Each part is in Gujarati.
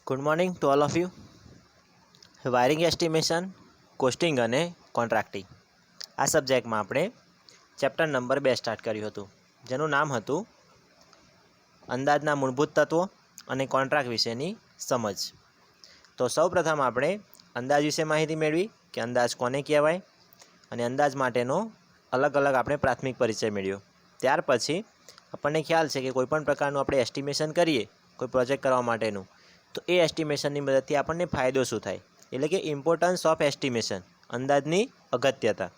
Good morning to all of you. Wiring estimation, costing અને કોન્ટ્રાક્ટિંગ આ સબ્જેક્ટમાં આપણે ચેપ્ટર નંબર 2 સ્ટાર્ટ કર્યું હતું, જેનું નામ હતું અંદાજના મૂળભૂત તત્વો અને કોન્ટ્રાક્ટ વિશેની સમજ. તો સૌપ્રથમ આપણે અંદાજ વિશે માહિતી મેળવી કે અંદાજ કોને કહેવાય અને અંદાજ માટેનો અલગ અલગ આપણે પ્રાથમિક પરિચય મેળવ્યો. ત્યાર પછી આપણને ખ્યાલ છે કે કોઈપણ પ્રકારનું આપણે એસ્ટિમેશન કરીએ કોઈ પ્રોજેક્ટ કરવા માટેનું, તો એ એસ્ટિમેશનની મદદથી આપણને ફાયદો શું થાય, એટલે કે ઇમ્પોર્ટન્સ ઓફ એસ્ટિમેશન, અંદાજની અગત્યતા.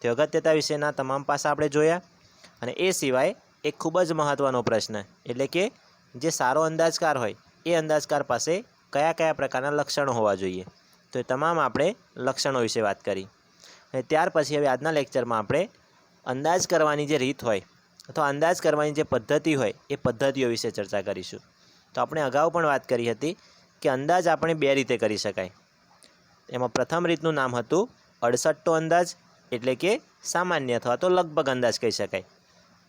તે અગત્યતા વિશેના તમામ પાસા આપણે જોયા. અને એ સિવાય એક ખૂબ જ મહત્ત્વનો પ્રશ્ન, એટલે કે જે સારો અંદાજકાર હોય એ અંદાજકાર પાસે કયા કયા પ્રકારના લક્ષણો હોવા જોઈએ, તો એ તમામ આપણે લક્ષણો વિશે વાત કરી. અને ત્યાર પછી હવે આજના લેક્ચરમાં આપણે અંદાજ કરવાની જે રીત હોય અથવા અંદાજ કરવાની જે પદ્ધતિ હોય એ પદ્ધતિઓ વિશે ચર્ચા કરીશું. તો આપણે અગાઉ પણ વાત કરી હતી કે અંદાજ આપણે બે રીતે કરી શકાય. એમાં પ્રથમ રીતનું નામ હતું અડસટ્ટો અંદાજ, એટલે કે સામાન્ય અથવા તો લગભગ અંદાજ કહી શકાય.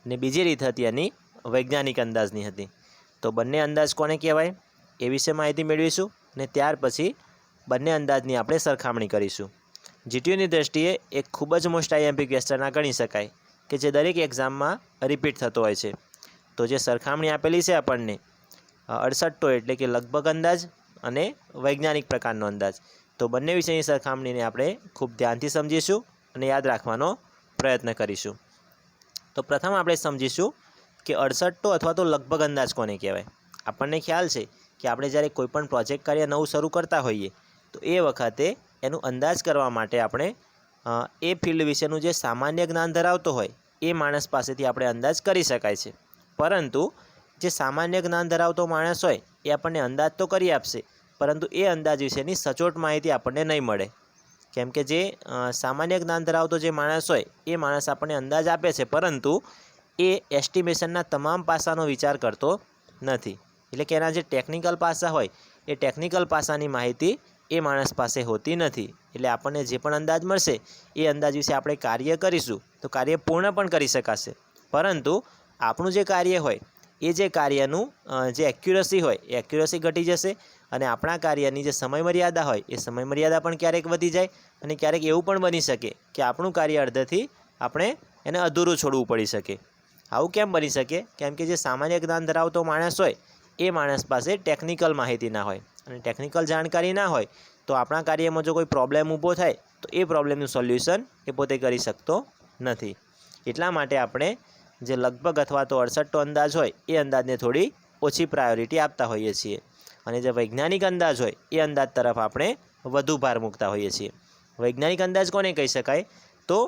ને બીજી રીત હતી એની વૈજ્ઞાનિક અંદાજની હતી. તો બંને અંદાજ કોને કહેવાય એ વિશે માહિતી મેળવીશું ને ત્યાર પછી બંને અંદાજની આપણે સરખામણી કરીશું. જીટીયુની દ્રષ્ટિએ એક ખૂબ જ મોસ્ટ આઈએમપી ક્વેશ્ચન આ ગણી શકાય કે જે દરેક એક્ઝામમાં રિપીટ થતો હોય છે. તો જે સરખામણી આપેલી છે આપણને અડસટ્ટો એટલે કે લગભગ અંદાજ અને વૈજ્ઞાનિક પ્રકારનો અંદાજ, તો બંને વિષયની સરખામણીને આપણે ખૂબ ધ્યાનથી સમજીશું અને યાદ રાખવાનો પ્રયત્ન કરીશું. તો પ્રથમ આપણે સમજીશું કે અડસટ્ટો અથવા તો લગભગ અંદાજ કોને કહેવાય. આપણને ખ્યાલ છે કે આપણે જ્યારે કોઈપણ પ્રોજેક્ટ કાર્ય નવું શરૂ કરતા હોઈએ તો એ વખતે એનું અંદાજ કરવા માટે આપણે એ ફિલ્ડ વિશેનું જે સામાન્ય જ્ઞાન ધરાવતો હોય એ માણસ પાસેથી આપણે અંદાજ કરી શકાય છે. પરંતુ જે સામાન્ય જ્ઞાન ધરાવતો માણસ હોય એ આપણને અંદાજ તો કરી આપશે, પરંતુ એ અંદાજ વિશેની સચોટ માહિતી આપણને નહીં મળે. કેમ કે જે સામાન્ય જ્ઞાન ધરાવતો જે માણસ હોય એ માણસ આપણને અંદાજ આપે છે, પરંતુ એ એસ્ટિમેશનના તમામ પાસાનો વિચાર કરતો નથી. એટલે કે એના જે ટેકનિકલ પાસા હોય એ ટેકનિકલ પાસાની માહિતી એ માણસ પાસે હોતી નથી. એટલે આપણને જે પણ અંદાજ મળશે એ અંદાજ વિશે આપણે કાર્ય કરીશું તો કાર્ય પૂર્ણ પણ કરી શકાશે, પરંતુ આપણું જે કાર્ય હોય એ જે કાર્યનું જે એક્યુરસી હોય એ એક્યુરસી ઘટી જશે અને આપણા કાર્યની જે સમયમર્યાદા હોય એ સમયમર્યાદા પણ ક્યારેક વધી જાય અને ક્યારેક એવું પણ બની શકે કે આપણું કાર્ય અડધેથી આપણે એને અધૂરું છોડવું પડી શકે. આવું કેમ બની શકે? કેમ કે જે સામાન્ય જ્ઞાન ધરાવતો માણસ હોય એ માણસ પાસે ટેકનિકલ માહિતી ના હોય, અને ટેકનિકલ જાણકારી ના હોય તો આપણા કાર્યમાં જો કોઈ પ્રોબ્લેમ ઊભો થાય તો એ પ્રોબ્લેમનું સોલ્યુશન એ પોતે કરી શકતો નથી. એટલા માટે આપણે જે લગભગ અથવા તો અડસટ્ટો અંદાજ હોય એ અંદાજને થોડી ઓછી પ્રાયોરિટી આપતા હોઈએ છીએ, અને જે વૈજ્ઞાનિક અંદાજ હોય એ અંદાજ તરફ આપણે વધુ ભાર મૂકતા હોઈએ છીએ. વૈજ્ઞાનિક અંદાજ કોને કહી શકાય? તો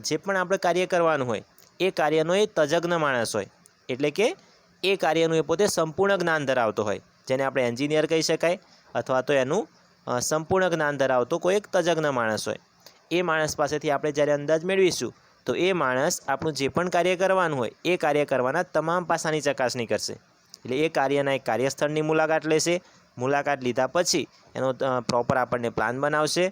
જે પણ આપણે કાર્ય કરવાનું હોય એ કાર્યનો એ તજજ્ઞ માણસ હોય, એટલે કે એ કાર્યનું એ પોતે સંપૂર્ણ જ્ઞાન ધરાવતો હોય, જેને આપણે એન્જિનિયર કહી શકાય, અથવા તો એનું સંપૂર્ણ જ્ઞાન ધરાવતો કોઈ એક તજજ્ઞ માણસ હોય. એ માણસ પાસેથી આપણે જ્યારે અંદાજ મેળવીશું તો એ માણસ આપણું જે પણ કાર્ય કરવાનું હોય એ કાર્ય કરવાના તમામ પાસાની ચકાસણી કરશે. એટલે એ કાર્યના એક કાર્યસ્થળની મુલાકાત લેશે. મુલાકાત લીધા પછી એનો પ્રોપર આપણને પ્લાન બનાવશે.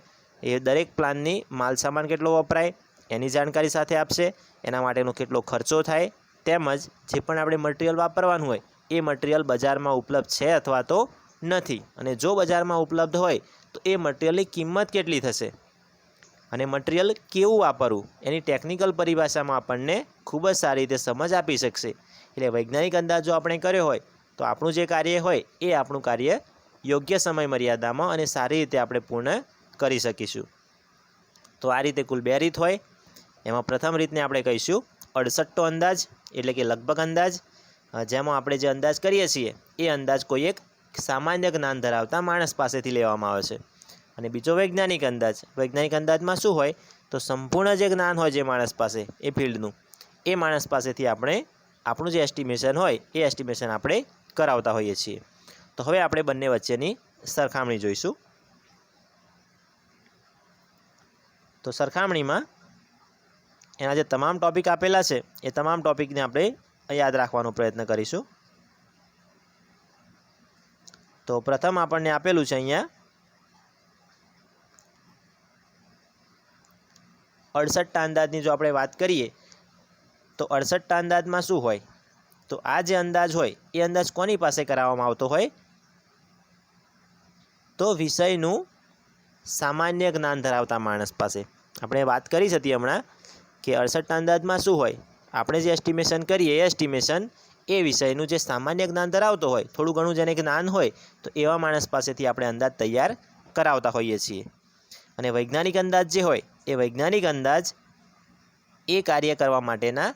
એ દરેક પ્લાનની માલ સામાન કેટલો વપરાય એની જાણકારી સાથે આપશે, એના માટેનો કેટલો ખર્ચો થાય, તેમજ જે પણ આપણે મટીરિયલ વાપરવાનું હોય એ મટીરિયલ બજારમાં ઉપલબ્ધ છે અથવા તો નથી, અને જો બજારમાં ઉપલબ્ધ હોય તો એ મટીરિયલની કિંમત કેટલી થશે અને મટીરિયલ કેવું વાપરવું એની ટેકનિકલ પરિભાષામાં આપણને ખૂબ જ સારી રીતે સમજ આપી શકશે. એટલે વૈજ્ઞાનિક અંદાજ જો આપણે કર્યો હોય તો આપણું જે કાર્ય હોય એ આપણું કાર્ય યોગ્ય સમય મર્યાદામાં અને સારી રીતે આપણે પૂર્ણ કરી શકીશું. તો આ રીતે કુલ બે રીત હોય. એમાં પ્રથમ રીતને આપણે કહીશું અડસટ્ટો અંદાજ, એટલે કે લગભગ અંદાજ, જેમાં આપણે જે અંદાજ કરીએ છીએ એ અંદાજ કોઈ એક સામાન્ય જ્ઞાન ધરાવતા માણસ પાસેથી લેવામાં આવે છે. અને બીજો વૈજ્ઞાનિક અંદાજ. વૈજ્ઞાનિક અંદાજમાં શું હોય તો સંપૂર્ણ જે જ્ઞાન હોય જે માણસ પાસે એ ફિલ્ડનું, એ માણસ પાસેથી આપણે આપણું જે એસ્ટિમેશન હોય એ એસ્ટિમેશન આપણે કરાવતા હોઈએ છીએ. તો હવે આપણે બંને વચ્ચેની સરખામણી જોઈશું. તો સરખામણીમાં એના જે તમામ ટૉપિક આપેલા છે એ તમામ ટૉપિકને આપણે યાદ રાખવાનો પ્રયત્ન કરીશું. તો પ્રથમ આપણને આપેલું છે અહીંયા અડસટ્ટા અંદાજની જો આપણે વાત કરીએ તો અડસટ્ટા અંદાજમાં શું હોય તો આ જે અંદાજ હોય એ અંદાજ કોની પાસે કરાવવામાં આવતો હોય? તો વિષયનું સામાન્ય જ્ઞાન ધરાવતા માણસ પાસે. આપણે વાત કરી હતી હમણાં કે 68ના અંદાજમાં શું હોય, આપણે જે એસ્ટિમેશન કરીએ એ એસ્ટિમેશન એ વિષયનું જે સામાન્ય જ્ઞાન ધરાવતો હોય, થોડું ઘણું જેને જ્ઞાન હોય, તો એવા માણસ પાસેથી આપણે અંદાજ તૈયાર કરાવતા હોઈએ છીએ. અને વૈજ્ઞાનિક અંદાજ જે હોય એ વૈજ્ઞાનિક અંદાજ એ કાર્ય કરવા માટેના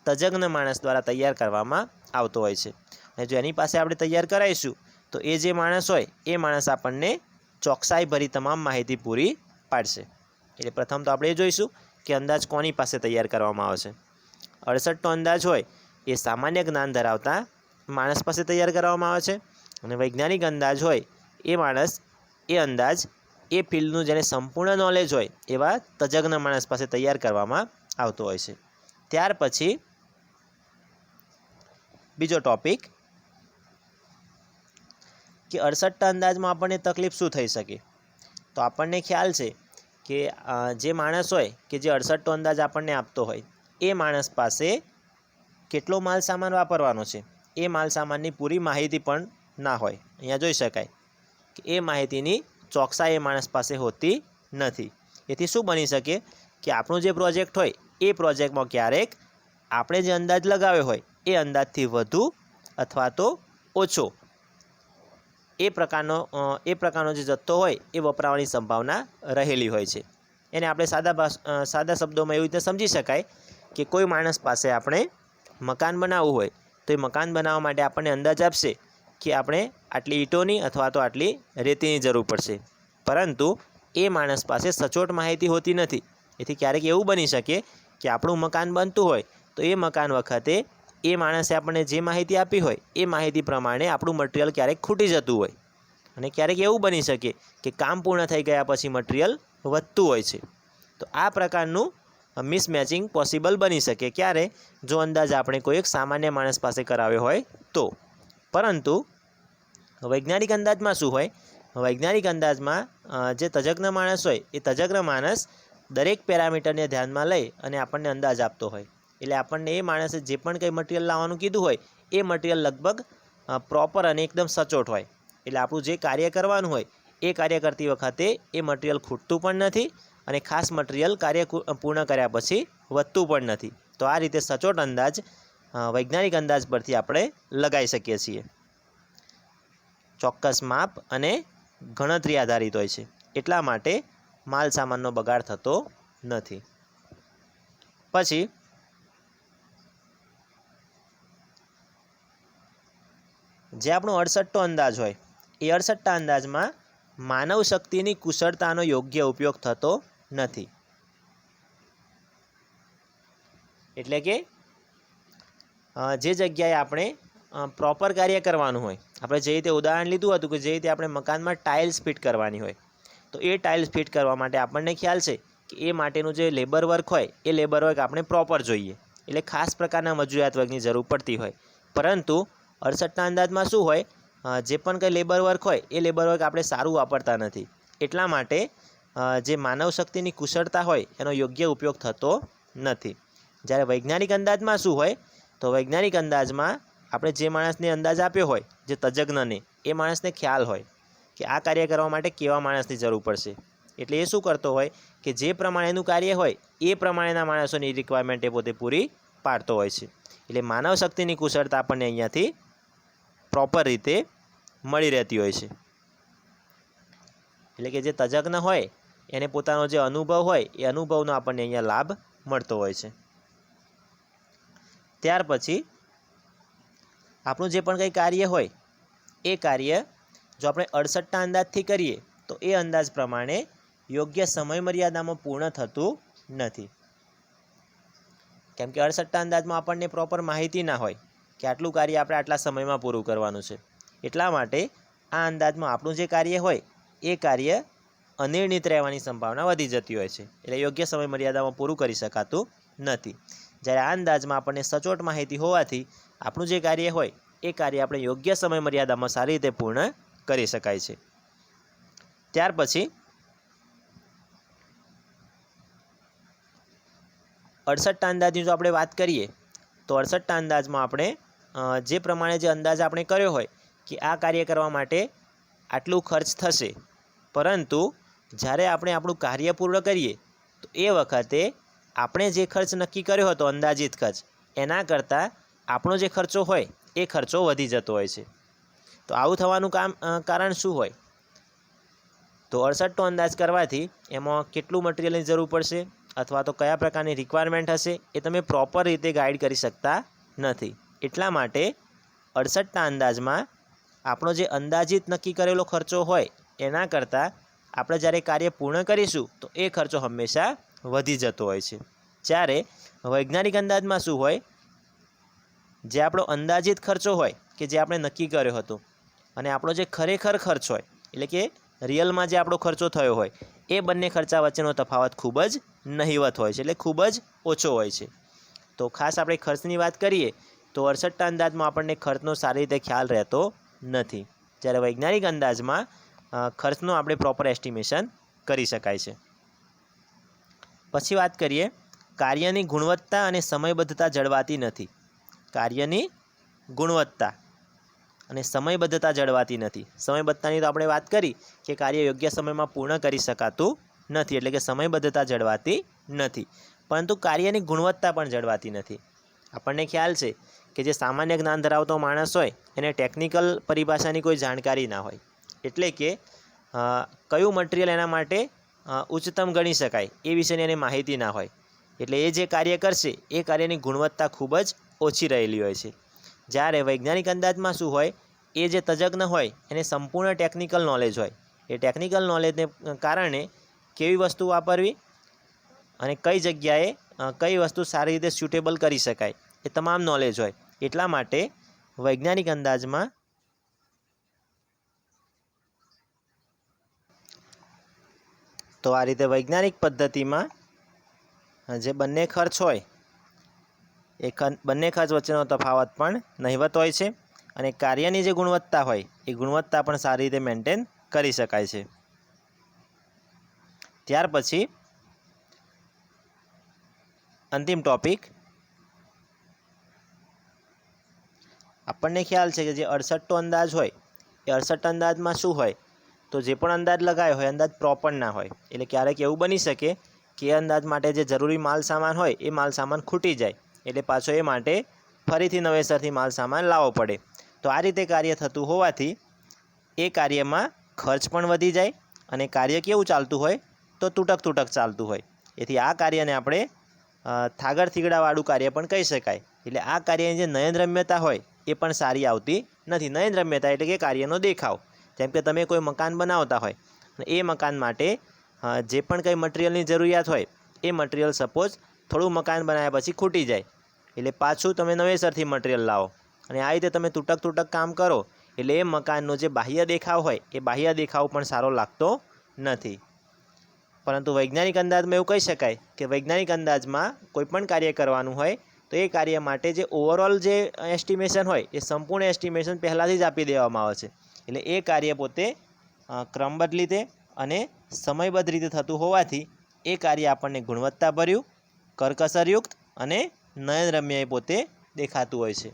તજજ્ઞ માણસ દ્વારા તૈયાર કરવામાં આવતો હોય છે. અને જો એની પાસે આપણે તૈયાર કરાવીશું તો એ જે માણસ હોય એ માણસ આપણને ચોકસાઈભરી તમામ માહિતી પૂરી પાડશે. એટલે પ્રથમ તો આપણે એ જોઈશું કે અંદાજ કોની પાસે તૈયાર કરવામાં આવે છે. 68નો અંદાજ હોય એ સામાન્ય જ્ઞાન ધરાવતા માણસ પાસે તૈયાર કરવામાં આવે છે. અને વૈજ્ઞાનિક અંદાજ હોય એ માણસ એ અંદાજ એ ફિલ્ડનું જેને સંપૂર્ણ નોલેજ હોય એવા તજજ્ઞ માણસ પાસે તૈયાર કરવામાં આવતો હોય છે. ત્યાર પછી બીજો ટોપિક કે 68ના અંદાજમાં આપણને તકલીફ શું થઈ શકે. તો આપણને ખ્યાલ છે કે જે માણસ હોય કે જે 68નો અંદાજ આપણને આપતો હોય એ માણસ પાસે કેટલો માલ સામાન વાપરવાનો છે એ માલ સામાનની પૂરી માહિતી પણ ના હોય. અહીંયા જોઈ શકાય કે એ માહિતીની ચોકસાઈ એ માણસ પાસે હોતી નથી. એથી શું બની શકે કે આપણો જે પ્રોજેક્ટ હોય એ પ્રોજેક્ટમાં ક્યારેક આપણે જે અંદાજ લગાવ્યો હોય એ અંદાજથી વધુ અથવા તો ઓછો એ પ્રકારનો જે જથ્થો હોય એ વપરાવાની સંભાવના રહેલી હોય છે. એને આપણે સાદા શબ્દોમાં એવી રીતે સમજી શકાય કે કોઈ માણસ પાસે આપણે મકાન બનાવવું હોય તો એ મકાન બનાવવા માટે આપણને અંદાજ આપશે કે આપણે આટલી ઈંટોની અથવા તો આટલી રેતીની જરૂર પડશે, પરંતુ એ માણસ પાસે સચોટ માહિતી હોતી નથી. એથી ક્યારેક એવું બની શકે કે આપણું મકાન બનતું હોય તો એ મકાન વખતે એ માણસે આપણને જે માહિતી આપી હોય એ માહિતી પ્રમાણે આપણું મટીરિયલ ક્યારેક ખૂટી જતું હોય. અને ક્યારેક એવું બની શકે કે કામ પૂર્ણ થઈ ગયા પછી મટીરિયલ વધતું હોય છે. તો આ પ્રકારનું મિસમેચિંગ પોસિબલ બની શકે ક્યારે, જો અંદાજ આપણે કોઈ એક સામાન્ય માણસ પાસે કરાવ્યો હોય તો. પરંતુ વૈજ્ઞાનિક અંદાજમાં શું હોય, વૈજ્ઞાનિક અંદાજમાં જે તજજ્ઞ માણસ હોય એ તજજ્ઞ માણસ દરેક પેરામીટરને ધ્યાનમાં લઈ અને આપણને અંદાજ આપતો હોય. એટલે આપણને એ માણસે જે પણ કંઈ મટીરિયલ લાવવાનું કીધું હોય એ મટીરિયલ લગભગ પ્રોપર અને એકદમ સચોટ હોય. એટલે આપણું જે કાર્ય કરવાનું હોય એ કાર્ય કરતી વખતે એ મટીરિયલ ખૂટતું પણ નથી અને ખાસ મટીરિયલ કાર્ય પૂર્ણ કર્યા પછી વધતું પણ નથી. તો આ રીતે સચોટ અંદાજ વૈજ્ઞાનિક અંદાજ પરથી આપણે લગાવી શકીએ છીએ. ચોક્કસ માપ અને ગણતરી આધારિત હોય છે, એટલા માટે માલ સામાનનો બગાડ થતો નથી. પછી જે આપણો 68નો અંદાજ હોય એ 68ના અંદાજમાં માનવ શક્તિની કુશળતાનો યોગ્ય ઉપયોગ થતો નથી. એટલે કે જે જગ્યાએ આપણે પ્રોપર કાર્ય કરવાનું હોય, આપણે જે રીતે ઉદાહરણ લીધું હતું કે જે રીતે આપણે મકાનમાં ટાઇલ્સ ફિટ કરવાની હોય તો એ ટાઇલ્સ ફિટ કરવા માટે આપણને ખ્યાલ છે કે એ માટેનું જે લેબર વર્ક હોય એ લેબર વર્ક આપણે પ્રોપર જોઈએ. એટલે ખાસ પ્રકારના મજૂરિયાત વર્કની જરૂર પડતી હોય. પરંતુ 68ના અંદાજમાં શું હોય, જે પણ કંઈ લેબર વર્ક હોય એ લેબર વર્ક આપણે સારું વાપરતા નથી. એટલા માટે જે માનવ શક્તિની કુશળતા હોય એનો યોગ્ય ઉપયોગ થતો નથી. જ્યારે વૈજ્ઞાનિક અંદાજમાં શું હોય, તો વૈજ્ઞાનિક અંદાજમાં આપણે જે માણસને અંદાજ આપ્યો હોય, જે તજજ્ઞને, એ માણસને ખ્યાલ હોય કે આ કાર્ય કરવા માટે કેવા માણસની જરૂર પડશે. એટલે એ શું કરતો હોય કે જે પ્રમાણેનું કાર્ય હોય એ પ્રમાણેના માણસોની રિક્વાયરમેન્ટ એ પોતે પૂરી પાડતો હોય છે. એટલે માનવ શક્તિની કુશળતા આપણને અહીંયાથી પ્રોપર રીતે મળી રહેતી હોય છે. એટલે કે જે તજજ્ઞ હોય એને પોતાનો જે અનુભવ હોય એ અનુભવનો આપણને અહીંયા લાભ મળતો હોય છે. ત્યાર પછી આપણું જે પણ કંઈ કાર્ય હોય એ કાર્ય જો આપણે 68ના અંદાજથી કરીએ તો એ અંદાજ પ્રમાણે યોગ્ય સમય મર્યાદામાં પૂર્ણ થતું નથી. કેમ કે 68ના અંદાજમાં આપણને પ્રોપર માહિતી ના હોય કે આટલું કાર્ય આપણે આટલા સમયમાં પૂરું કરવાનું છે. એટલા માટે આ અંદાજમાં આપણું જે કાર્ય હોય એ કાર્ય અનિર્ણિત રહેવાની સંભાવના વધી જતી હોય છે. એટલે યોગ્ય સમય મર્યાદામાં પૂરું કરી શકાતું નથી. જ્યારે આ અંદાજમાં આપણને સચોટ માહિતી હોવાથી આપણું જે કાર્ય હોય એ કાર્ય આપણે યોગ્ય સમય મર્યાદામાં સારી રીતે પૂર્ણ કરી શકાય છે. ત્યાર પછી 68ના અંદાજની જો આપણે વાત કરીએ તો 68ના અંદાજમાં આપણે જે પ્રમાણે જે અંદાજ આપણે કર્યો હોય કે આ કાર્ય કરવા માટે આટલું ખર્ચ થશે પરંતુ જ્યારે આપણે આપણું કાર્ય પૂર્ણ કરીએ તો એ વખતે આપણે જે ખર્ચ નક્કી કર્યો હતો અંદાજિત ખર્ચ એના કરતાં આપણો જે ખર્ચો હોય એ ખર્ચો વધી જતો હોય છે। તો આવું થવાનું કારણ શું હોય? તો 68 અંદાજ કરવાથી એમાં કેટલું મટીરિયલની જરૂર પડશે અથવા તો કયા પ્રકારની રિક્વાયરમેન્ટ હશે એ તમે પ્રોપર રીતે ગાઈડ કરી શકતા નથી। એટલા માટે 68ના અંદાજમાં આપણો જે અંદાજિત નક્કી કરેલો ખર્ચો હોય એના કરતાં આપણે જ્યારે કાર્ય પૂર્ણ કરીશું તો એ ખર્ચો હંમેશા વધી જતો હોય છે। જ્યારે વૈજ્ઞાનિક અંદાજમાં શું હોય, જે આપણો અંદાજિત ખર્ચો હોય કે જે આપણે નક્કી કર્યો હતો અને આપણો જે ખરેખર ખર્ચ હોય એટલે કે રિયલમાં જે આપણો ખર્ચો થયો હોય એ બંને ખર્ચા વચ્ચેનો તફાવત ખૂબ જ નહિવત હોય છે, એટલે ખૂબ જ ઓછો હોય છે। તો ખાસ આપણે ખર્ચની વાત કરીએ તો 68ના અંદાજમાં આપણને ખર્ચનો સારી રીતે ખ્યાલ રહેતો નથી, જ્યારે વૈજ્ઞાનિક અંદાજમાં ખર્ચનો આપણે પ્રોપર એસ્ટિમેશન કરી શકાય છે। પછી વાત કરીએ કાર્યની ગુણવત્તા અને સમયબદ્ધતા જળવાતી નથી। કાર્યની ગુણવત્તા અને સમયબદ્ધતા જળવાતી નથી। સમયબદ્ધતાની તો આપણે વાત કરી કે કાર્ય યોગ્ય સમયમાં પૂર્ણ કરી શકાતું નથી, એટલે કે સમયબદ્ધતા જળવાતી નથી, પરંતુ કાર્યની ગુણવત્તા પણ જળવાતી નથી। આપણને ખ્યાલ છે કે જે સામાન્ય જ્ઞાન ધરાવતો માણસ હોય એને ટેકનિકલ પરિભાષાની કોઈ જાણકારી ના હોય, એટલે કે કયું મટીરિયલ એના માટે ઉચ્ચતમ ગણી શકાય એ વિશેની એને માહિતી ના હોય, એટલે એ જે કાર્ય કરશે એ કાર્યની ગુણવત્તા ખૂબ જ ઓછી રહેલી હોય છે। જ્યારે વૈજ્ઞાનિક અંદાજમાં શું હોય, એ જે તજજ્ઞ હોય એને સંપૂર્ણ ટેકનિકલ નોલેજ હોય, એ ટેકનિકલ નોલેજને કારણે કેવી વસ્તુ વાપરવી અને કઈ જગ્યાએ કઈ વસ્તુ સારી રીતે સ્યુટેબલ કરી શકાય એ તમામ નોલેજ હોય। એટલા માટે વૈજ્ઞાનિક અંદાજમાં તો આ રીતે વૈજ્ઞાનિક પદ્ધતિમાં જે બંને ખર્ચ હોય એ બંને ખર્ચ વચ્ચેનો તફાવત પણ નહિવત હોય છે અને કાર્યની જે ગુણવત્તા હોય એ ગુણવત્તા પણ સારી રીતે મેન્ટેન કરી શકાય છે। ત્યાર પછી અંતિમ ટોપિક, આપણને ખ્યાલ છે કે જે 68 અંદાજ હોય એ 68 અંદાજમાં શું હોય, તો જે પણ અંદાજ લગાવ્યો હોય અંદાજ પ્રોપર ના હોય, એટલે ક્યારેક એવું બની શકે કે એ અંદાજ માટે જે જરૂરી માલ સામાન હોય એ માલ સામાન ખૂટી જાય, એટલે પાછો એ માટે ફરીથી નવેસરથી માલ સામાન લાવવો પડે। તો આ રીતે કાર્ય થતું હોવાથી એ કાર્યમાં ખર્ચ પણ વધી જાય અને કાર્ય કેવું ચાલતું હોય તો તૂટક ચાલતું હોય, એથી આ કાર્યને આપણે થાગડ થીગડાવાળું કાર્ય પણ કહી શકાય। એટલે આ કાર્યની જે નયનરમ્યતા હોય એ પણ સારી આવતી નથી। નયનરમ્યતા એટલે કે કાર્યનો દેખાવ, જેમ કે તમે કોઈ મકાન બનાવતા હોય અને એ મકાન માટે જે પણ કંઈ મટીરિયલની જરૂરિયાત હોય એ મટીરિયલ સપોઝ થોડું મકાન બનાવ્યા પછી ખૂટી જાય, એટલે પાછું તમે નવેસરથી મટીરિયલ લાવો અને આ રીતે તમે તૂટક કામ કરો, એટલે એ મકાનનો જે બાહ્ય દેખાવ હોય એ બાહ્ય દેખાવ પણ સારો લાગતો નથી। પરંતુ વૈજ્ઞાનિક અંદાજમાં એવું કહી શકાય કે વૈજ્ઞાનિક અંદાજમાં કોઈપણ કાર્ય કરવાનું હોય તો એ કાર્ય માટે જે ઓવરઓલ જે એસ્ટિમેશન હોય એ સંપૂર્ણ એસ્ટિમેશન પહેલાંથી જ આપી દેવામાં આવે છે, એટલે એ કાર્ય પોતે ક્રમબદ્ધ રીતે અને સમયબદ્ધ રીતે થતું હોવાથી એ કાર્ય આપણને ગુણવત્તાભર્યું, કરકસરયુક્ત અને નયનરમ્ય એ પોતે દેખાતું હોય છે।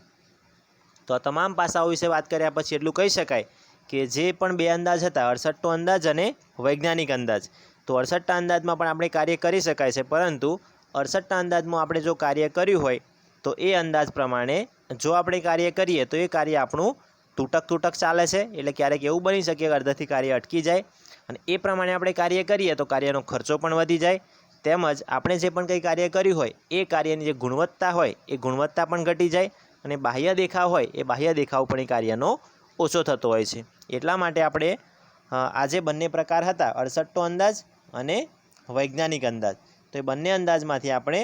તો આ તમામ પાસાઓ વિશે વાત કર્યા પછી એટલું કહી શકાય કે જે પણ બે અંદાજ હતા 68 અંદાજ અને વૈજ્ઞાનિક અંદાજ, તો 68 અંદાજમાં પણ આપણે કાર્ય કરી શકાય છે, પરંતુ 68 અંદાજમાં આપણે જો કાર્ય કર્યું હોય તો એ અંદાજ પ્રમાણે જો આપણે કાર્ય કરીએ તો એ કાર્ય આપણું તૂટક ચાલે છે, એટલે ક્યારેક એવું બની શકે કે અડધાથી કાર્ય અટકી જાય અને એ પ્રમાણે આપણે કાર્ય કરીએ તો કાર્યનો ખર્ચો પણ વધી જાય, તેમજ આપણે જે પણ કંઈ કાર્ય કર્યું હોય એ કાર્યની જે ગુણવત્તા હોય એ ગુણવત્તા પણ ઘટી જાય અને બાહ્ય દેખાવ હોય એ બાહ્ય દેખાવ પણ એ કાર્યનો ઓછો થતો હોય છે। એટલા માટે આપણે આજે બંને પ્રકાર હતા 68 અંદાજ અને વૈજ્ઞાનિક અંદાજ, તો એ બંને અંદાજમાંથી આપણે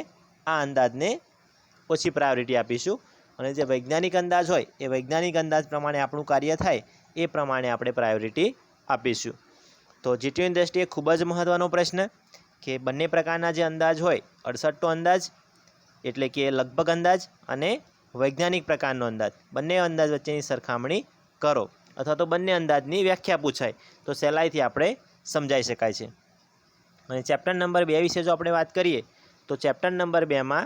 આ અંદાજને ઓછી પ્રાયોરિટી આપીશું અને જે વૈજ્ઞાનિક અંદાજ હોય એ વૈજ્ઞાનિક અંદાજ પ્રમાણે આપણું કાર્ય થાય એ પ્રમાણે આપણે પ્રાયોરિટી આપીશું। તો જીટીયુની દ્રષ્ટિએ ખૂબ જ મહત્ત્વનો પ્રશ્ન કે બંને પ્રકારના જે અંદાજ હોય 68 અંદાજ એટલે કે લગભગ અંદાજ અને વૈજ્ઞાનિક પ્રકારનો અંદાજ, બંને અંદાજ વચ્ચેની સરખામણી કરો અથવા તો બંને અંદાજની વ્યાખ્યા પૂછાય તો સહેલાઈથી આપણે સમજાઈ શકાય છે। અને ચેપ્ટર નંબર 2 વિશે જો આપણે વાત કરીએ તો ચેપ્ટર નંબર 2માં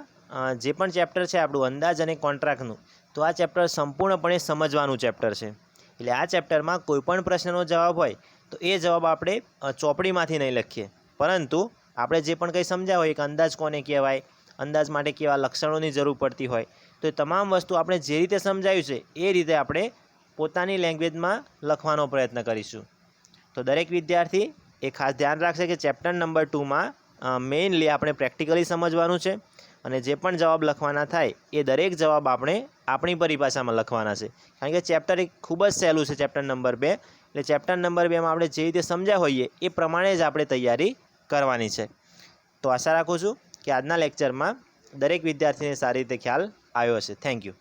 જે પણ ચેપ્ટર છે આપણું અંદાજ અને કોન્ટ્રાક્ટનું, તો આ ચેપ્ટર સંપૂર્ણપણે સમજવાનું ચેપ્ટર છે, એટલે આ ચેપ્ટરમાં કોઈપણ પ્રશ્નનો જવાબ હોય તો એ જવાબ આપણે ચોપડીમાંથી નહીં લખીએ, પરંતુ આપણે જે પણ કંઈ સમજ્યા હોય કે અંદાજ કોને કહેવાય, અંદાજ માટે કેવા લક્ષણોની જરૂર પડતી હોય, તો એ તમામ વસ્તુ આપણે જે રીતે સમજાવ્યું છે એ રીતે આપણે પોતાની લેંગ્વેજમાં લખવાનો પ્રયત્ન કરીશું. તો દરેક વિદ્યાર્થી એ ખાસ ધ્યાન રાખશે કે ચેપ્ટર નંબર 2માં મેઇનલી આપણે પ્રેક્ટિકલી સમજવાનું છે અને જે પણ જવાબ લખવાના થાય એ દરેક જવાબ આપણે આપણી પરિભાષામાં લખવાના છે. કારણ કે ચેપ્ટર એક ખૂબ જ સહેલું છે ચેપ્ટર નંબર 2, એટલે ચેપ્ટર નંબર 2માં આપણે જે રીતે સમજ્યા હોઈએ એ પ્રમાણે જ આપણે તૈયારી કરવાની છે. તો આશા રાખું છું કે આજના લેક્ચરમાં દરેક વિદ્યાર્થીને સારી રીતે ખ્યાલ આવ્યો હશે. Thank you.